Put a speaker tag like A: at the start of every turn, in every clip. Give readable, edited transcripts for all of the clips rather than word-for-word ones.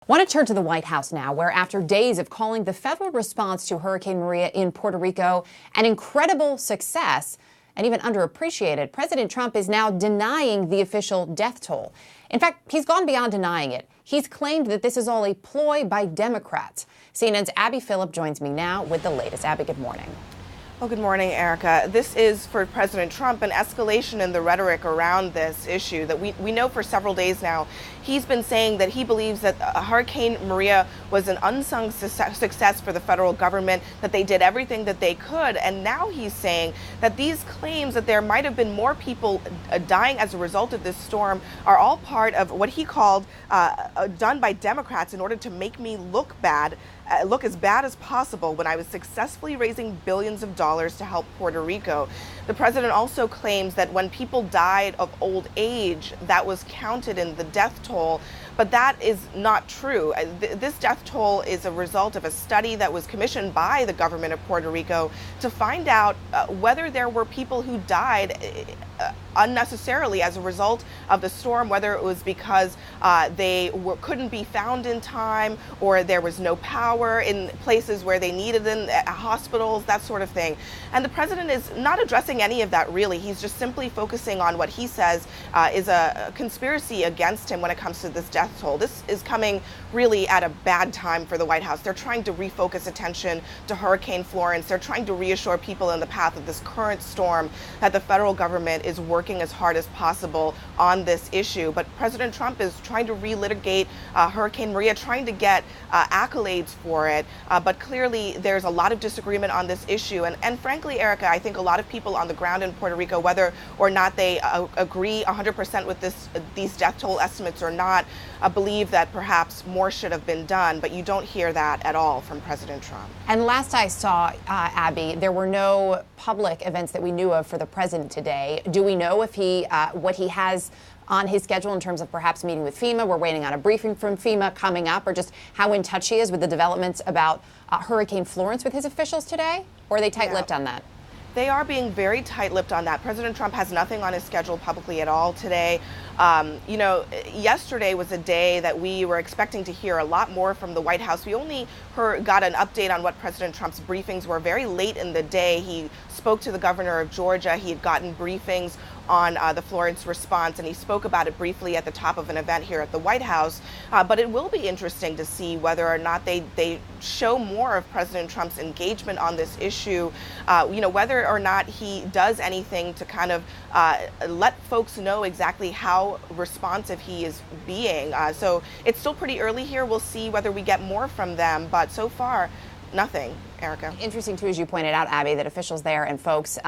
A: Want to turn to the White House now, where after days of calling the federal response to Hurricane Maria in Puerto Rico an incredible success and even underappreciated, President Trump is now denying the official death toll. In fact, he's gone beyond denying it. He's claimed that this is all a ploy by Democrats. CNN's Abby Phillip joins me now with the latest. Abby, good morning.
B: Well, good morning, Erica. This is, for President Trump, an escalation in the rhetoric around this issue that we know for several days now. He's been saying that he believes that Hurricane Maria was an unsung success for the federal government, that they did everything that they could. And now he's saying that these claims that there might have been more people dying as a result of this storm are all part of what he called done by Democrats in order to make me look bad. Look as bad as possible when I was successfully raising billions of dollars to help Puerto Rico. The president also claims that when people died of old age, that was counted in the death toll, but that is not true. This death toll is a result of a study that was commissioned by the government of Puerto Rico to find out whether there were people who died unnecessarily as a result of the storm, whether it was because they couldn't be found in time, or there was no power in places where they needed them, hospitals, that sort of thing. And the president is not addressing any of that, really. He's just simply focusing on what he says is a conspiracy against him when it comes to this death toll. This is coming really at a bad time for the White House. They're trying to refocus attention to Hurricane Florence. They're trying to reassure people in the path of this current storm that the federal government is working as hard as possible on this issue. But President Trump is trying to relitigate Hurricane Maria, trying to get accolades for it. But clearly there's a lot of disagreement on this issue. And frankly, Erica, I think a lot of people on the ground in Puerto Rico, whether or not they agree 100% with these death toll estimates or not, believe that perhaps more should have been done. But you don't hear that at all from President Trump.
A: And last I saw, Abby, there were no public events that we knew of for the president today. Do we know if what he has on his schedule in terms of perhaps meeting with FEMA? We're waiting on a briefing from FEMA coming up, or just how in touch he is with the developments about Hurricane Florence with his officials today? Or are they tight-lipped on that?
B: They are being very tight-lipped on that. President Trump has nothing on his schedule publicly at all today. Yesterday was a day that we were expecting to hear a lot more from the White House. We only got an update on what President Trump's briefings were very late in the day. He spoke to the governor of Georgia. He had gotten briefings on the Florence response, and he spoke about it briefly at the top of an event here at the White House. But it will be interesting to see whether or not they show more of President Trump's engagement on this issue, whether or not he does anything to kind of let folks know exactly how responsive he is being. So it's still pretty early here. We'll see whether we get more from them, but so far, nothing. Erica.
A: Interesting, too, as you pointed out, Abby, that officials there and folks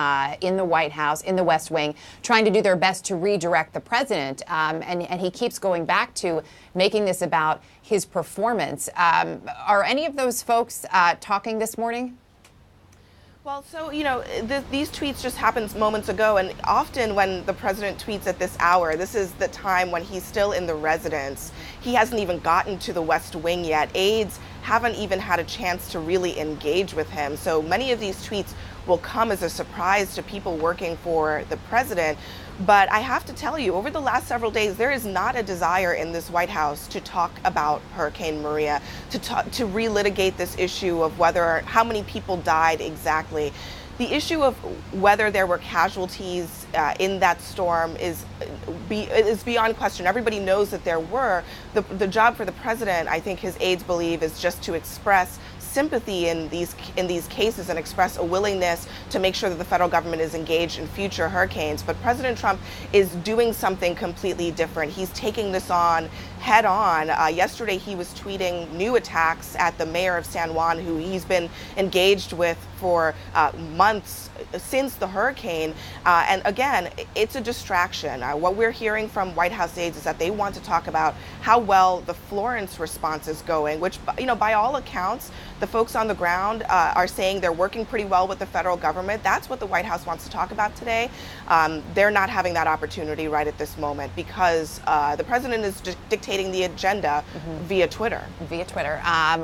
A: in the White House, in the West Wing, trying to do their best to redirect the president. And he keeps going back to making this about his performance. Are any of those folks talking this morning?
B: Well, so, these tweets just happened moments ago, and often when the president tweets at this hour, this is the time when he's still in the residence. He hasn't even gotten to the West Wing yet. Aides haven't even had a chance to really engage with him. So many of these tweets will come as a surprise to people working for the president. But I have to tell you, over the last several days, there is not a desire in this White House to talk about Hurricane Maria, to relitigate this issue of how many people died exactly. The issue of whether there were casualties in that storm is beyond question. Everybody knows that there were. The job for the president, I think his aides believe, is just to express sympathy in these cases and express a willingness to make sure that the federal government is engaged in future hurricanes. But President Trump is doing something completely different. He's taking this on head on. Yesterday, he was tweeting new attacks at the mayor of San Juan, who he's been engaged with for months since the hurricane. And again, it's a distraction. What we're hearing from White House aides is that they want to talk about how well the Florence response is going, which, by all accounts, The folks on the ground are saying they're working pretty well with the federal government. That's what the White House wants to talk about today. They're not having that opportunity right at this moment because the president is dictating the agenda via Twitter.
A: Via Twitter,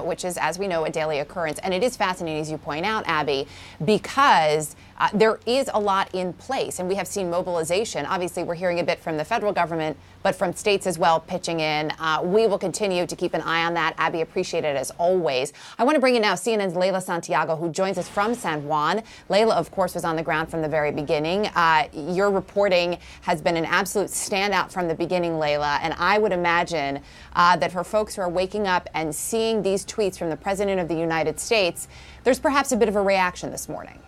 A: which is, as we know, a daily occurrence. And it is fascinating, as you point out, Abby, because there is a lot in place, and we have seen mobilization. Obviously, we're hearing a bit from the federal government, but from states as well pitching in. We will continue to keep an eye on that. Abby, appreciate it as always. I want to bring in now CNN's Leila Santiago, who joins us from San Juan. Leila, of course, was on the ground from the very beginning. Your reporting has been an absolute standout from the beginning, Leila, and I would imagine that for folks who are waking up and seeing these tweets from the President of the United States, there's perhaps a bit of a reaction this morning.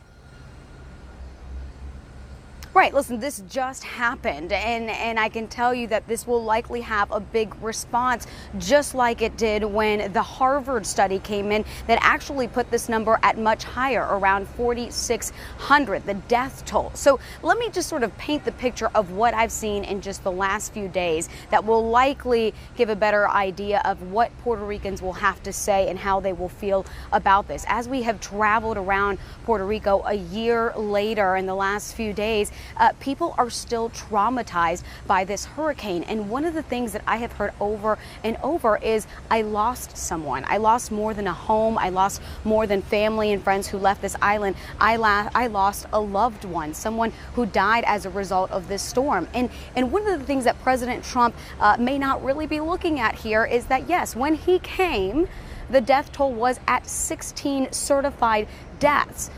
C: Right. Listen, this just happened, and I can tell you that this will likely have a big response, just like it did when the Harvard study came in that actually put this number at much higher, around 4,600, the death toll. So let me just sort of paint the picture of what I've seen in just the last few days that will likely give a better idea of what Puerto Ricans will have to say and how they will feel about this. As we have traveled around Puerto Rico a year later in the last few days, people are still traumatized by this hurricane. And one of the things that I have heard over and over is, I lost someone. I lost more than a home. I lost more than family and friends who left this island. I lost a loved one, someone who died as a result of this storm. And one of the things that President Trump may not really be looking at here is that, yes, when he came, the death toll was at 16 certified deaths.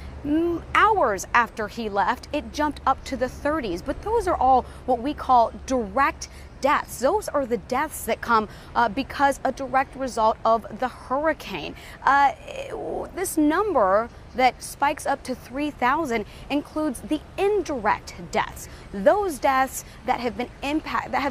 C: Hours after he left, it jumped up to the 30s. But those are all what we call direct deaths. Those are the deaths that come because a direct result of the hurricane. This number that spikes up to 3,000 includes the indirect deaths. Those deaths that have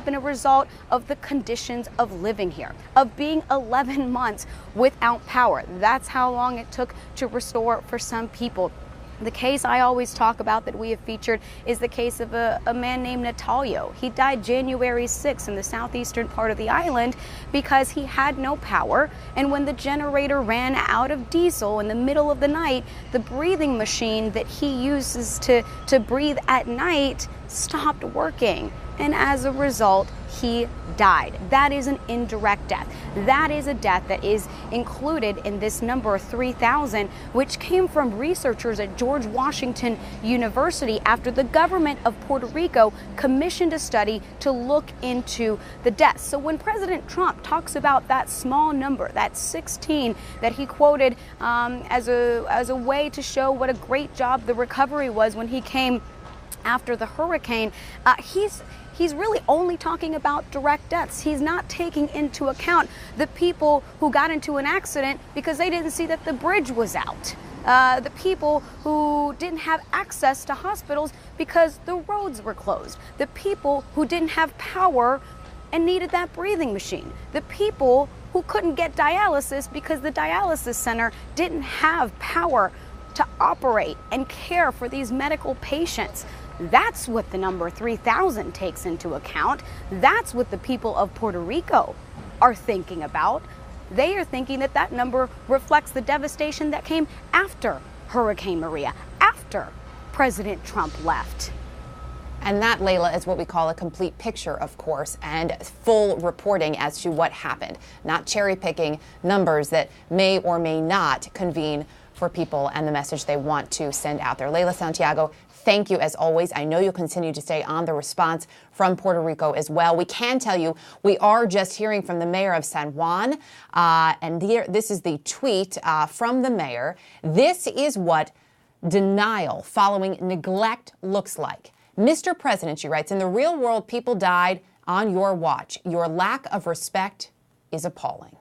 C: been a result of the conditions of living here, of being 11 months without power. That's how long it took to restore for some people. The case I always talk about that we have featured is the case of a man named Natalio. He died January 6th in the southeastern part of the island because he had no power. And when the generator ran out of diesel in the middle of the night, the breathing machine that he uses to breathe at night stopped working. And as a result, he died. That is an indirect death. That is a death that is included in this number 3,000, which came from researchers at George Washington University after the government of Puerto Rico commissioned a study to look into the deaths. So when President Trump talks about that small number, that 16 that he quoted as a way to show what a great job the recovery was when he came after the hurricane, he's really only talking about direct deaths. He's not taking into account the people who got into an accident because they didn't see that the bridge was out. The people who didn't have access to hospitals because the roads were closed. The people who didn't have power and needed that breathing machine. The people who couldn't get dialysis because the dialysis center didn't have power to operate and care for these medical patients. That's what the number 3,000 takes into account. That's what the people of Puerto Rico are thinking about. They are thinking that that number reflects the devastation that came after Hurricane Maria, after President Trump left.
A: And that, Leila, is what we call a complete picture, of course, and full reporting as to what happened, not cherry-picking numbers that may or may not convene for people and the message they want to send out there. Leila Santiago, thank you as always. I know you'll continue to stay on the response from Puerto Rico as well. We can tell you we are just hearing from the mayor of San Juan, and this is the tweet from the mayor. This is what denial following neglect looks like. Mr. President, she writes, in the real world, people died on your watch. Your lack of respect is appalling.